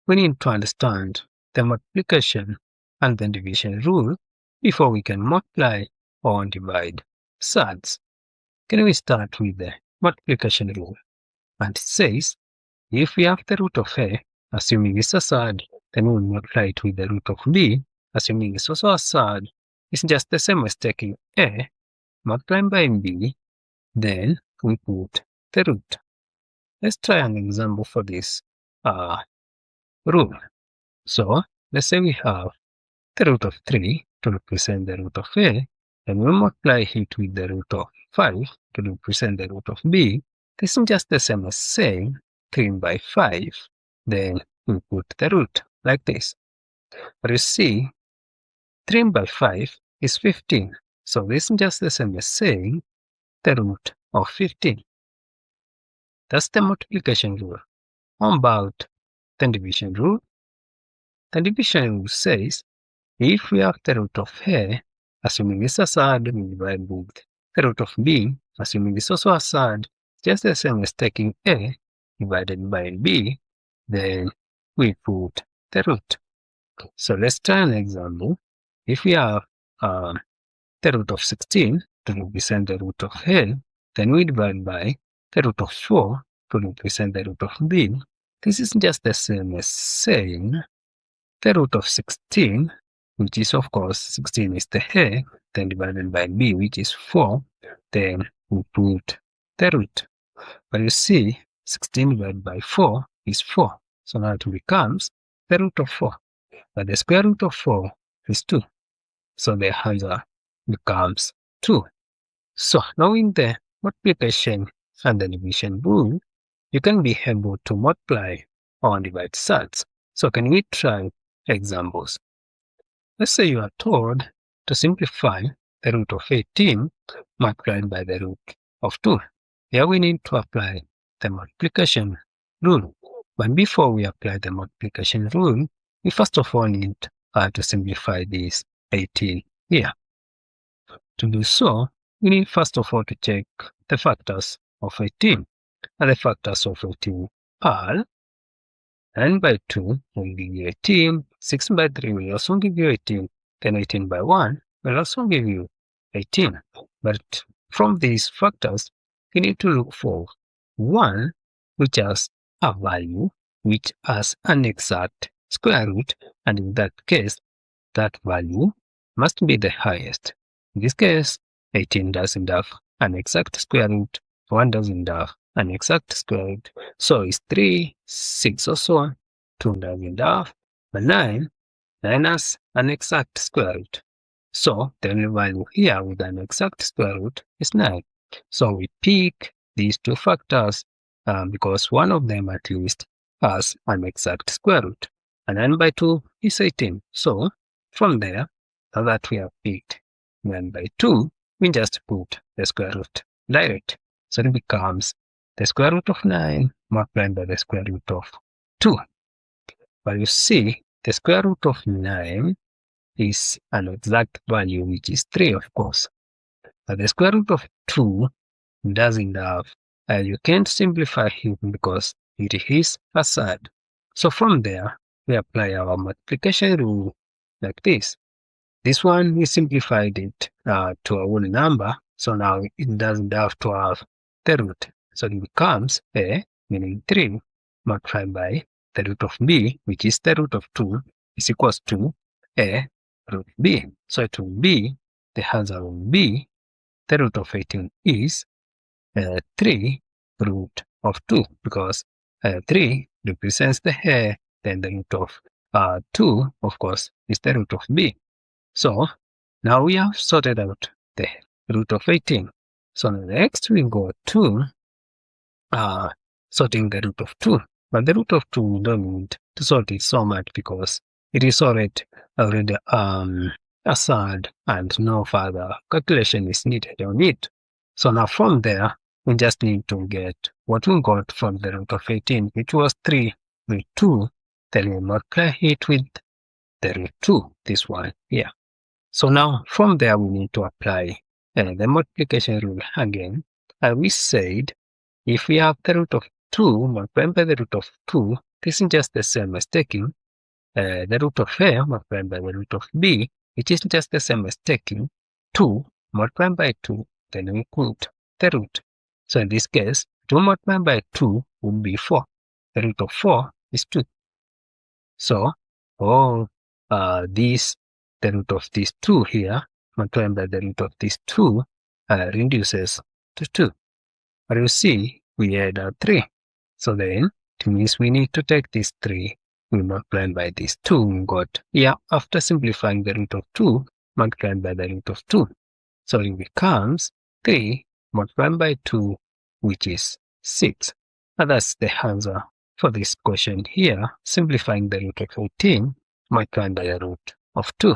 We need to understand the multiplication and the division rule before we can multiply or divide surds. Can we start with the multiplication rule? And it says, if we have the root of a, assuming it's a surd, then we'll multiply it with the root of b, assuming it's also a surd. It's just the same as taking a, multiplying by b, then we put the root. Let's try an example for this rule. So let's say we have the root of 3 to represent the root of a, and we multiply it with the root of 5 to represent the root of b. This is just the same as saying 3 by 5. Then we put the root like this. But you see, 3 by 5 is 15. So this is just the same as saying the root of 15. That's the multiplication rule. How about the division rule? The division rule says, if we have the root of a, assuming it's a surd, we divide with the root of b, assuming it's also a surd, just the same as taking a divided by b, then we put the root. So let's try an example. If we have the root of 16 to represent the root of a, then we divide by the root of 4 to represent the root of b. This is just the same as saying the root of 16, which is of course 16 is the a, then divided by b, which is 4, then we put the root. But you see, 16 divided by 4 is 4. So now it becomes the root of 4. But the square root of 4 is 2. So the answer becomes 2. So knowing the multiplication and the division rule, you can be able to multiply or divide surds. So can we try examples? Let's say you are told to simplify the root of 18 multiplied by the root of 2. Here we need to apply the multiplication rule. But before we apply the multiplication rule, we first of all need to simplify this 18 here. To do so, we need first of all to check the factors of 18. And the factors of 18 are 9 by 2 will give you 18, 6 by 3 will also give you 18, then 18 by 1 will also give you 18. But from these factors, you need to look for one which has a value which has an exact square root, and in that case, that value must be the highest. In this case, 18 doesn't have an exact square root, 1 doesn't have an exact square root, so it's 3, 6 or so on, 2 doesn't have, but 9 has an exact square root. So the only value here with an exact square root is 9. So we pick these two factors because one of them at least has an exact square root. And 9 by 2 is 18. So from there, now that we have picked 9 by 2, we just put the square root direct. So it becomes the square root of 9 multiplied by the square root of 2. But you see, the square root of 9 is an exact value, which is 3, of course. But the square root of 2 doesn't have, you can't simplify it because it is a surd. So from there, we apply our multiplication rule like this. This one, we simplified it to a whole number. So now it doesn't have to have the root. So it becomes a, meaning 3, multiplied by the root of b, which is the root of 2, is equals to a root b. So it will be, the answer will be, the root of 18 is 3 root of 2, because 3 represents the a, then the root of 2, of course, is the root of b. So now we have sorted out the root of 18. So next we go to sorting the root of 2. But the root of 2, we don't need to sort it so much because it is already a surd and no further calculation is needed on it. So now from there, we just need to get what we got from the root of 18, which was 3 root 2. Then we multiply it with the root 2, this one here. So now from there, we need to apply the multiplication rule again. And we said, if we have the root of 2 multiplied by the root of 2, this is just the same as taking the root of a multiplied by the root of b, which is just the same as taking 2 multiplied by 2, then we put the root. So in this case, 2 multiplied by 2 would be 4. The root of 4 is 2. So all the root of this 2 here multiplied by the root of this 2 reduces to 2. But you see, we add 3. So then it means we need to take this 3, we multiply by this 2, we got, after simplifying the root of 2, multiplied by the root of 2. So it becomes 3 multiplied by 2, which is 6. And that's the answer for this question here, simplifying the root of 18 multiplied by the root of 2.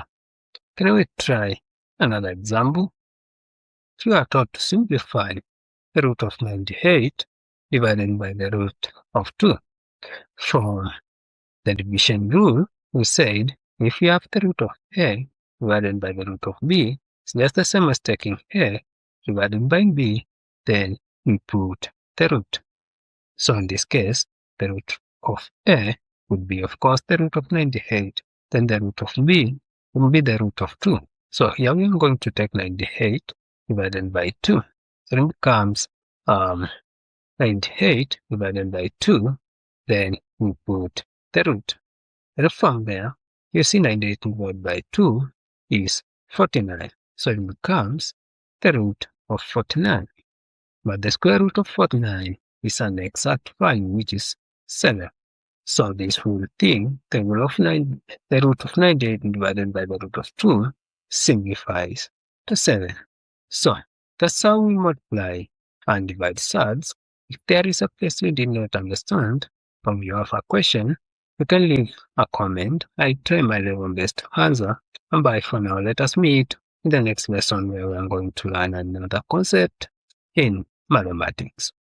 Can we try another example? If you are taught to simplify the root of 98 divided by the root of 2. From the division rule, we said if you have the root of a divided by the root of b, it's just the same as taking a divided by b, then we put the root. So in this case, the root of a would be, of course, the root of 98. Then the root of b will be the root of 2. So here we are going to take 98 divided by 2. So it becomes 98 divided by 2. Then we put the root. And from there, you see 98 divided by 2 is 49. So it becomes the root of 49. But the square root of 49 is an exact value, which is 7. So this whole thing, the root of 98 divided by the root of 2 simplifies to 7. So that's how we multiply and divide surds. If there is a place you did not understand, or you have a question, you can leave a comment. I'll try my level best to answer. And bye for now. Let us meet in the next lesson where we are going to learn another concept in mathematics.